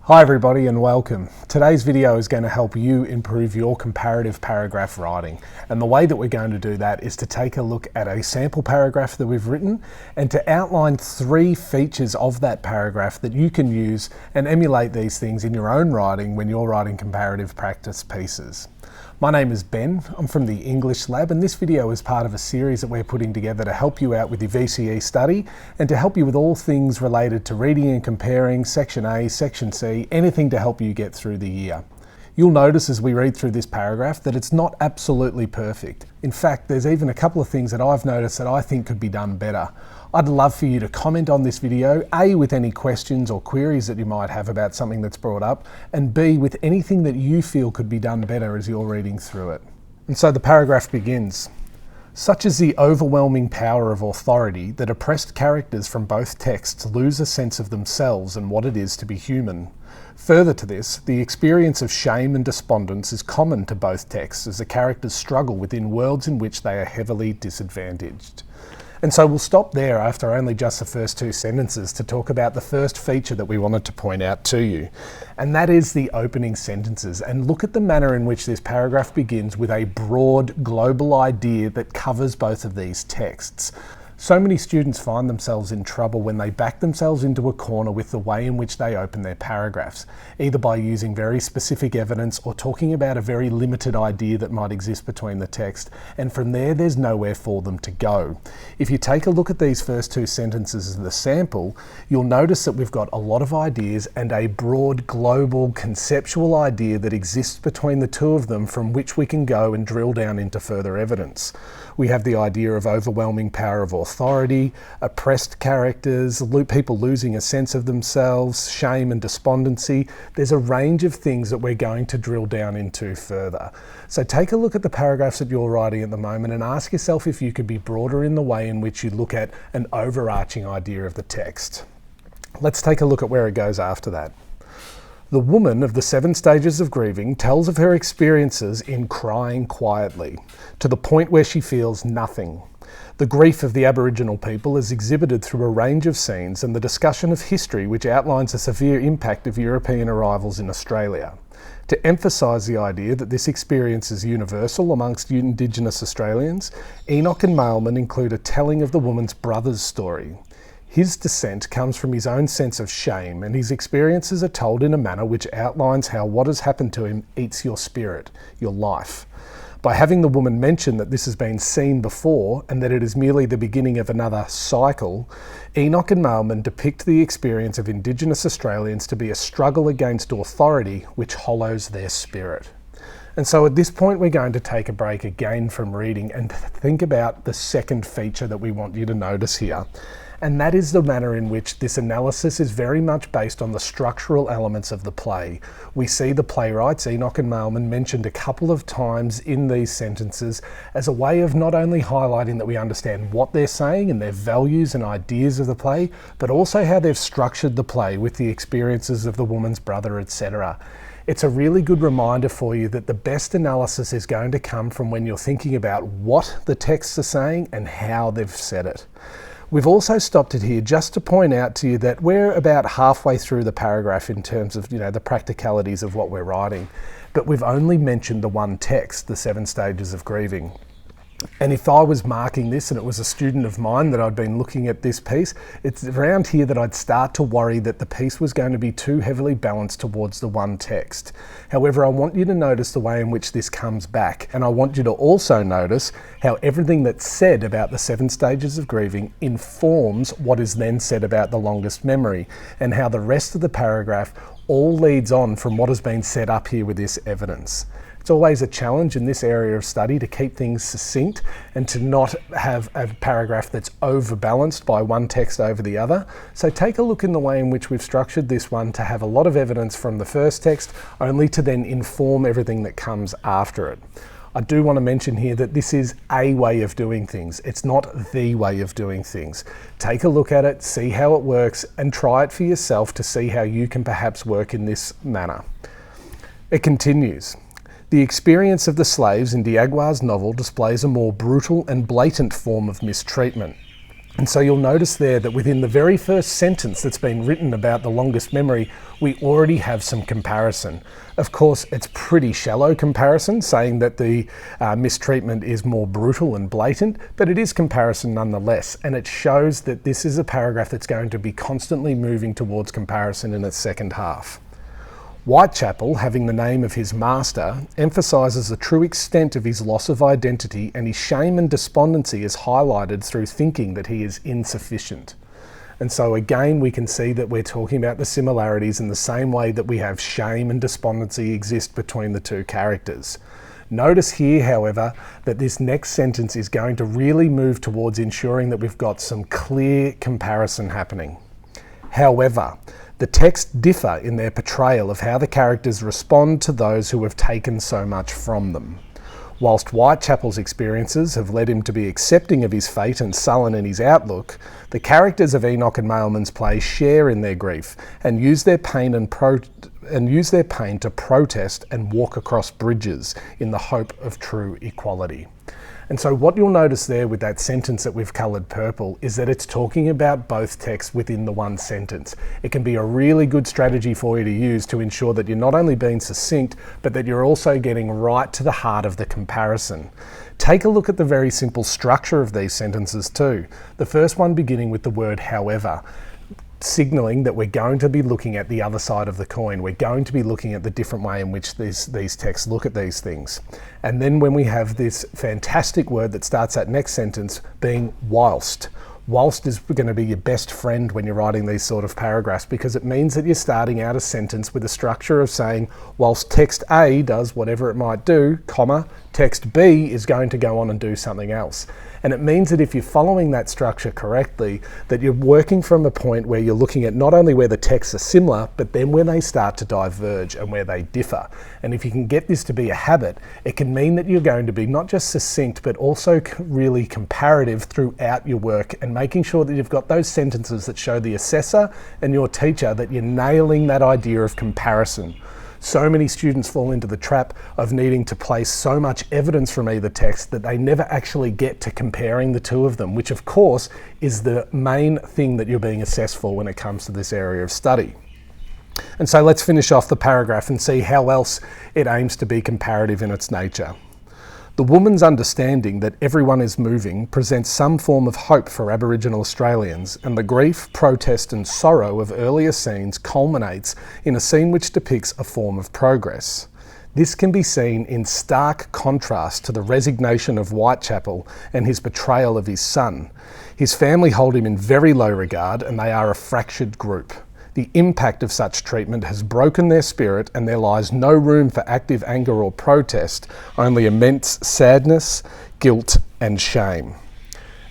Hi everybody and welcome. Today's video is going to help you improve your comparative paragraph writing, and the way that we're going to do that is to take a look at a sample paragraph that we've written and to outline 3 features of that paragraph that you can use and emulate these things in your own writing when you're writing comparative practice pieces. My name is Ben, I'm from the English Lab, and this video is part of a series that we're putting together to help you out with your VCE study and to help you with all things related to reading and comparing, Section A, Section C, anything to help you get through the year. You'll notice as we read through this paragraph that it's not absolutely perfect. In fact, there's even a couple of things that I've noticed that I think could be done better. I'd love for you to comment on this video, A, with any questions or queries that you might have about something that's brought up, and B, with anything that you feel could be done better as you're reading through it. And so the paragraph begins. Such is the overwhelming power of authority that oppressed characters from both texts lose a sense of themselves and what it is to be human. Further to this, the experience of shame and despondence is common to both texts as the characters struggle within worlds in which they are heavily disadvantaged. And so we'll stop there after only just the first 2 sentences to talk about the first feature that we wanted to point out to you. And that is the opening sentences. And look at the manner in which this paragraph begins with a broad global idea that covers both of these texts. So many students find themselves in trouble when they back themselves into a corner with the way in which they open their paragraphs, either by using very specific evidence or talking about a very limited idea that might exist between the text, and from there there's nowhere for them to go. If you take a look at these first 2 sentences as the sample, you'll notice that we've got a lot of ideas and a broad global conceptual idea that exists between the 2 of them from which we can go and drill down into further evidence. We have the idea of overwhelming power of authority, oppressed characters, people losing a sense of themselves, shame and despondency. There's a range of things that we're going to drill down into further. So take a look at the paragraphs that you're writing at the moment and ask yourself if you could be broader in the way in which you look at an overarching idea of the text. Let's take a look at where it goes after that. The woman of the 7 stages of grieving tells of her experiences in crying quietly, to the point where she feels nothing. The grief of the Aboriginal people is exhibited through a range of scenes and the discussion of history which outlines the severe impact of European arrivals in Australia. To emphasise the idea that this experience is universal amongst indigenous Australians, Enoch and Mailman include a telling of the woman's brother's story. His descent comes from his own sense of shame, and his experiences are told in a manner which outlines how what has happened to him eats your spirit, your life. By having the woman mention that this has been seen before and that it is merely the beginning of another cycle, Enoch and Mailman depict the experience of indigenous Australians to be a struggle against authority which hollows their spirit. And so at this point we're going to take a break again from reading and think about the second feature that we want you to notice here. And that is the manner in which this analysis is very much based on the structural elements of the play. We see the playwrights, Enoch and Mailman, mentioned a couple of times in these sentences as a way of not only highlighting that we understand what they're saying and their values and ideas of the play, but also how they've structured the play with the experiences of the woman's brother, etc. It's a really good reminder for you that the best analysis is going to come from when you're thinking about what the texts are saying and how they've said it. We've also stopped it here just to point out to you that we're about halfway through the paragraph in terms of, the practicalities of what we're writing, but we've only mentioned the one text, the 7 stages of grieving. And if I was marking this and it was a student of mine that I'd been looking at this piece, it's around here that I'd start to worry that the piece was going to be too heavily balanced towards the one text. However, I want you to notice the way in which this comes back, and I want you to also notice how everything that's said about the 7 stages of grieving informs what is then said about the longest memory, and how the rest of the paragraph all leads on from what has been set up here with this evidence. It's always a challenge in this area of study to keep things succinct and to not have a paragraph that's overbalanced by one text over the other. So take a look in the way in which we've structured this one to have a lot of evidence from the first text, only to then inform everything that comes after it. I do want to mention here that this is a way of doing things. It's not the way of doing things. Take a look at it, see how it works, and try it for yourself to see how you can perhaps work in this manner. It continues. The experience of the slaves in Diagwa's novel displays a more brutal and blatant form of mistreatment. And so you'll notice there that within the very first sentence that's been written about the longest memory, we already have some comparison. Of course, it's pretty shallow comparison, saying that the mistreatment is more brutal and blatant, but it is comparison nonetheless. And it shows that this is a paragraph that's going to be constantly moving towards comparison in its second half. Whitechapel, having the name of his master, emphasises the true extent of his loss of identity, and his shame and despondency is highlighted through thinking that he is insufficient. And so again, we can see that we're talking about the similarities in the same way that we have shame and despondency exist between the two characters. Notice here, however, that this next sentence is going to really move towards ensuring that we've got some clear comparison happening. However, the texts differ in their portrayal of how the characters respond to those who have taken so much from them. Whilst Whitechapel's experiences have led him to be accepting of his fate and sullen in his outlook, the characters of Enoch and Mailman's play share in their grief and use their pain to protest and walk across bridges in the hope of true equality. And so what you'll notice there with that sentence that we've coloured purple is that it's talking about both texts within the one sentence. It can be a really good strategy for you to use to ensure that you're not only being succinct, but that you're also getting right to the heart of the comparison. Take a look at the very simple structure of these sentences too. The first one beginning with the word however, signalling that we're going to be looking at the other side of the coin. We're going to be looking at the different way in which these texts look at these things. And then when we have this fantastic word that starts that next sentence being whilst. Whilst is going to be your best friend when you're writing these sort of paragraphs, because it means that you're starting out a sentence with a structure of saying, whilst text A does whatever it might do, comma, text B is going to go on and do something else. And it means that if you're following that structure correctly, that you're working from a point where you're looking at not only where the texts are similar, but then where they start to diverge and where they differ. And if you can get this to be a habit, it can mean that you're going to be not just succinct, but also really comparative throughout your work, and making sure that you've got those sentences that show the assessor and your teacher that you're nailing that idea of comparison. So many students fall into the trap of needing to place so much evidence from either text that they never actually get to comparing the two of them, which of course is the main thing that you're being assessed for when it comes to this area of study. And so let's finish off the paragraph and see how else it aims to be comparative in its nature. The woman's understanding that everyone is moving presents some form of hope for Aboriginal Australians, and the grief, protest and sorrow of earlier scenes culminates in a scene which depicts a form of progress. This can be seen in stark contrast to the resignation of Whitechapel and his betrayal of his son. His family hold him in very low regard, and they are a fractured group. The impact of such treatment has broken their spirit, and there lies no room for active anger or protest, only immense sadness, guilt and shame.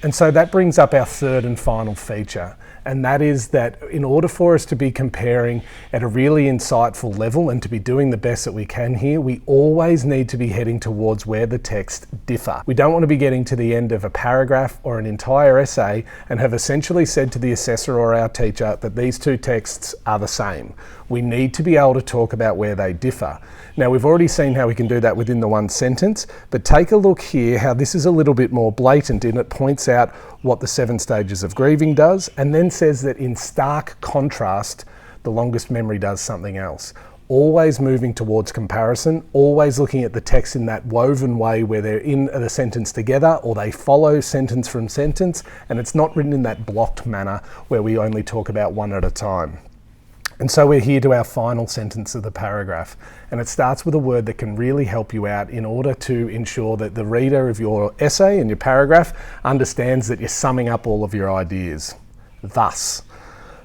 And so that brings up our third and final feature, and that is that in order for us to be comparing at a really insightful level and to be doing the best that we can here, we always need to be heading towards where the texts differ. We don't want to be getting to the end of a paragraph or an entire essay and have essentially said to the assessor or our teacher that these two texts are the same. We need to be able to talk about where they differ. Now, we've already seen how we can do that within the one sentence, but take a look here how this is a little bit more blatant, and it points out what the 7 Stages of Grieving does, and then says that in stark contrast, the longest memory does something else. Always moving towards comparison, always looking at the text in that woven way where they're in the sentence together or they follow sentence from sentence, and it's not written in that blocked manner where we only talk about one at a time. And so we're here to our final sentence of the paragraph, and it starts with a word that can really help you out in order to ensure that the reader of your essay and your paragraph understands that you're summing up all of your ideas. Thus.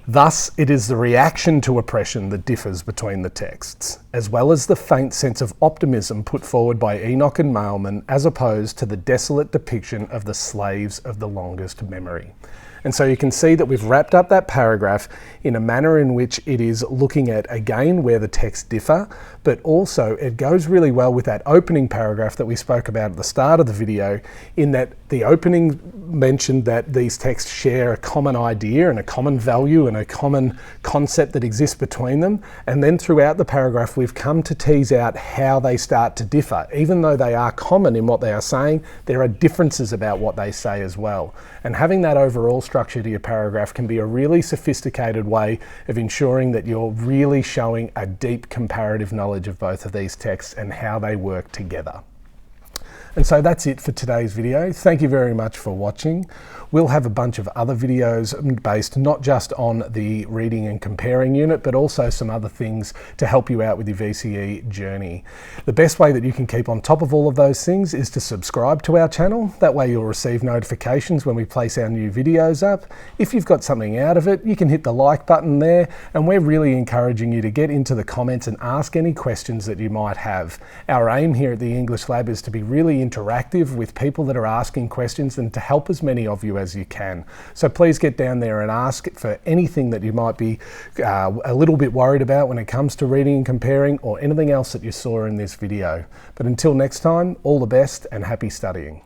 Thus, it is the reaction to oppression that differs between the texts, as well as the faint sense of optimism put forward by Enoch and Mailman, as opposed to the desolate depiction of the slaves of the longest memory. And so you can see that we've wrapped up that paragraph in a manner in which it is looking at, again, where the texts differ, but also it goes really well with that opening paragraph that we spoke about at the start of the video, in that the opening mentioned that these texts share a common idea and a common value and a common concept that exists between them. And then throughout the paragraph, we've come to tease out how they start to differ. Even though they are common in what they are saying, there are differences about what they say as well. And having that overall structure to your paragraph can be a really sophisticated way of ensuring that you're really showing a deep comparative knowledge of both of these texts and how they work together. And so that's it for today's video. Thank you very much for watching. We'll have a bunch of other videos based not just on the reading and comparing unit, but also some other things to help you out with your VCE journey. The best way that you can keep on top of all of those things is to subscribe to our channel. That way you'll receive notifications when we place our new videos up. If you've got something out of it, you can hit the like button there, and we're really encouraging you to get into the comments and ask any questions that you might have. Our aim here at the English Lab is to be really interactive with people that are asking questions and to help as many of you as you can. So please get down there and ask for anything that you might be a little bit worried about when it comes to reading and comparing, or anything else that you saw in this video. But until next time, all the best and happy studying.